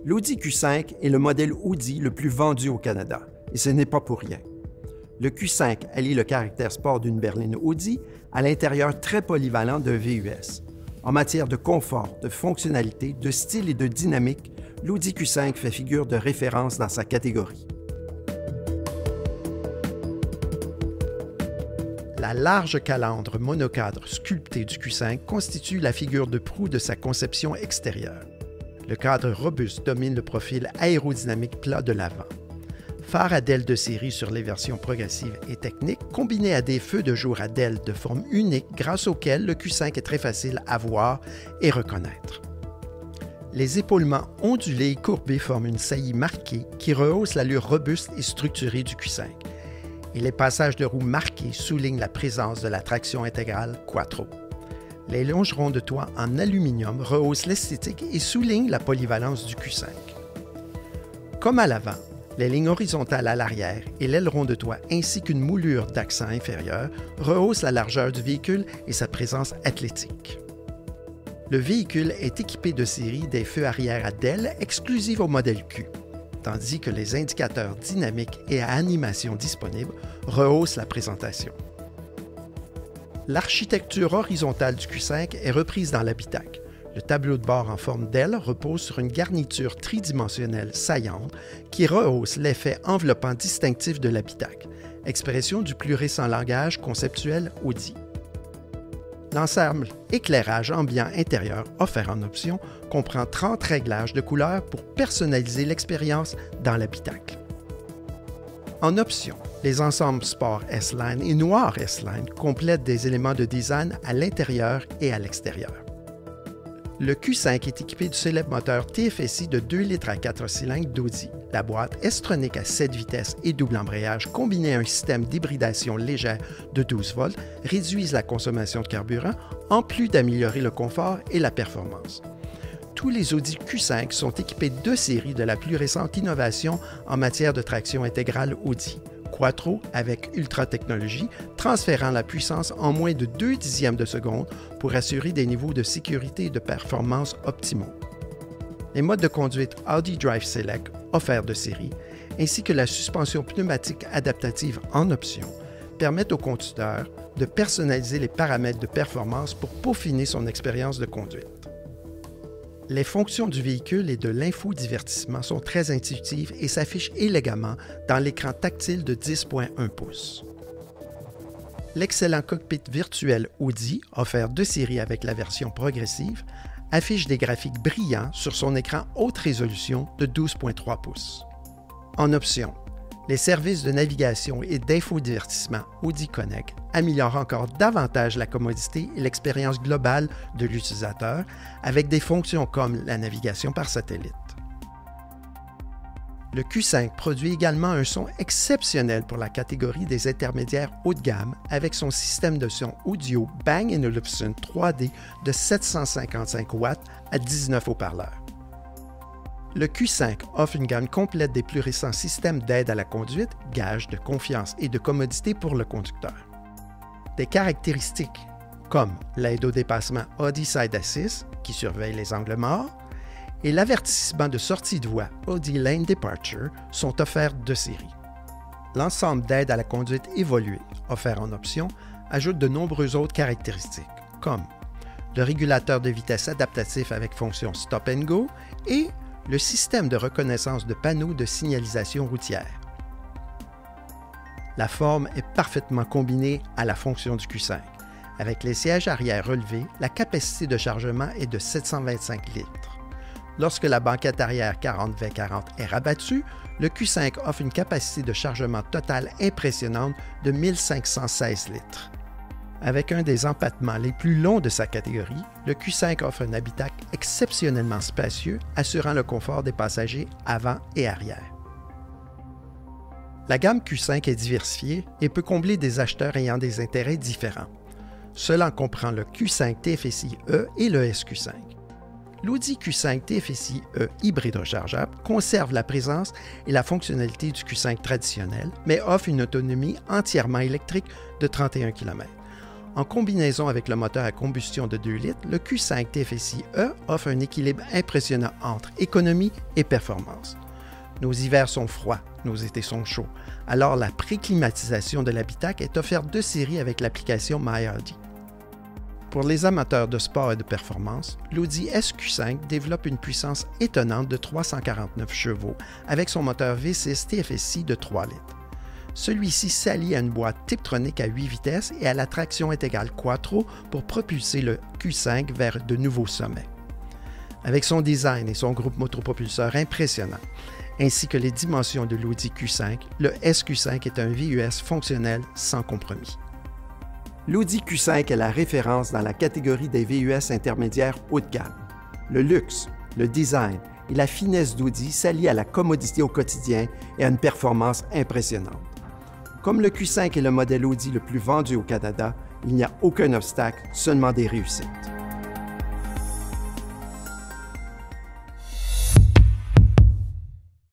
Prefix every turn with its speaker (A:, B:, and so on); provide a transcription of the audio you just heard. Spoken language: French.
A: L'Audi Q5 est le modèle Audi le plus vendu au Canada, et ce n'est pas pour rien. Le Q5 allie le caractère sport d'une berline Audi à l'intérieur très polyvalent d'un VUS. En matière de confort, de fonctionnalité, de style et de dynamique, l'Audi Q5 fait figure de référence dans sa catégorie. La large calandre monocadre sculptée du Q5 constitue la figure de proue de sa conception extérieure. Le cadre robuste domine le profil aérodynamique plat de l'avant. Phare à d'ailes de série sur les versions progressives et techniques, combiné à des feux de jour à d'ailes de forme unique grâce auxquels le Q5 est très facile à voir et reconnaître. Les épaulements ondulés et courbés forment une saillie marquée qui rehausse l'allure robuste et structurée du Q5. Et les passages de roues marqués soulignent la présence de la traction intégrale Quattro. Les longerons de toit en aluminium rehaussent l'esthétique et soulignent la polyvalence du Q5. Comme à l'avant, les lignes horizontales à l'arrière et l'aileron de toit ainsi qu'une moulure d'accent inférieur rehaussent la largeur du véhicule et sa présence athlétique. Le véhicule est équipé de série des feux arrière à d'ailes exclusives au modèle Q, tandis que les indicateurs dynamiques et à animation disponibles rehaussent la présentation. L'architecture horizontale du Q5 est reprise dans l'habitacle. Le tableau de bord en forme d'aile repose sur une garniture tridimensionnelle saillante qui rehausse l'effet enveloppant distinctif de l'habitacle, expression du plus récent langage conceptuel Audi. L'ensemble éclairage ambiant intérieur offert en option comprend 30 réglages de couleurs pour personnaliser l'expérience dans l'habitacle. En option, les ensembles sport S-Line et noir S-Line complètent des éléments de design à l'intérieur et à l'extérieur. Le Q5 est équipé du célèbre moteur TFSI de 2 litres à 4 cylindres d'Audi. La boîte S-Tronic à 7 vitesses et double embrayage combiné à un système d'hybridation légère de 12 volts réduisent la consommation de carburant en plus d'améliorer le confort et la performance. Tous les Audi Q5 sont équipés de série de la plus récente innovation en matière de traction intégrale Audi, Quattro avec Ultra Technologie, transférant la puissance en moins de 0,2 de seconde pour assurer des niveaux de sécurité et de performance optimaux. Les modes de conduite Audi Drive Select offerts de série, ainsi que la suspension pneumatique adaptative en option, permettent au conducteur de personnaliser les paramètres de performance pour peaufiner son expérience de conduite. Les fonctions du véhicule et de l'infodivertissement sont très intuitives et s'affichent élégamment dans l'écran tactile de 10,1 pouces. L'excellent cockpit virtuel Audi, offert de série avec la version progressive, affiche des graphiques brillants sur son écran haute résolution de 12,3 pouces. En option, les services de navigation et d'infodivertissement Audi Connect améliorent encore davantage la commodité et l'expérience globale de l'utilisateur avec des fonctions comme la navigation par satellite. Le Q5 produit également un son exceptionnel pour la catégorie des intermédiaires haut de gamme avec son système de son audio Bang & Olufsen 3D de 755 watts à 19 haut-parleurs. Le Q5 offre une gamme complète des plus récents systèmes d'aide à la conduite, gage de confiance et de commodité pour le conducteur. Des caractéristiques comme l'aide au dépassement Audi Side Assist, qui surveille les angles morts, et l'avertissement de sortie de voie Audi Lane Departure sont offerts de série. L'ensemble d'aides à la conduite évoluée, offert en option, ajoute de nombreuses autres caractéristiques, comme le régulateur de vitesse adaptatif avec fonction Stop and Go et le système de reconnaissance de panneaux de signalisation routière. La forme est parfaitement combinée à la fonction du Q5. Avec les sièges arrière relevés, la capacité de chargement est de 725 litres. Lorsque la banquette arrière 40-20-40 est rabattue, le Q5 offre une capacité de chargement totale impressionnante de 1516 litres. Avec un des empattements les plus longs de sa catégorie, le Q5 offre un habitacle exceptionnellement spacieux, assurant le confort des passagers avant et arrière. La gamme Q5 est diversifiée et peut combler des acheteurs ayant des intérêts différents. Cela comprend le Q5 TFSI-E et le SQ5. L'Audi Q5 TFSI-E hybride rechargeable conserve la présence et la fonctionnalité du Q5 traditionnel, mais offre une autonomie entièrement électrique de 31 km. En combinaison avec le moteur à combustion de 2 litres, le Q5 TFSI-E offre un équilibre impressionnant entre économie et performance. Nos hivers sont froids, nos étés sont chauds, alors la préclimatisation de l'habitacle est offerte de série avec l'application MyAudi. Pour les amateurs de sport et de performance, l'Audi SQ5 développe une puissance étonnante de 349 chevaux avec son moteur V6 TFSI de 3 litres. Celui-ci s'allie à une boîte Tiptronic à 8 vitesses et à la traction intégrale Quattro pour propulser le Q5 vers de nouveaux sommets. Avec son design et son groupe motopropulseur impressionnant, ainsi que les dimensions de l'Audi Q5, le SQ5 est un VUS fonctionnel sans compromis. L'Audi Q5 est la référence dans la catégorie des VUS intermédiaires haut de gamme. Le luxe, le design et la finesse d'Audi s'allient à la commodité au quotidien et à une performance impressionnante. Comme le Q5 est le modèle Audi le plus vendu au Canada, il n'y a aucun obstacle, seulement des réussites.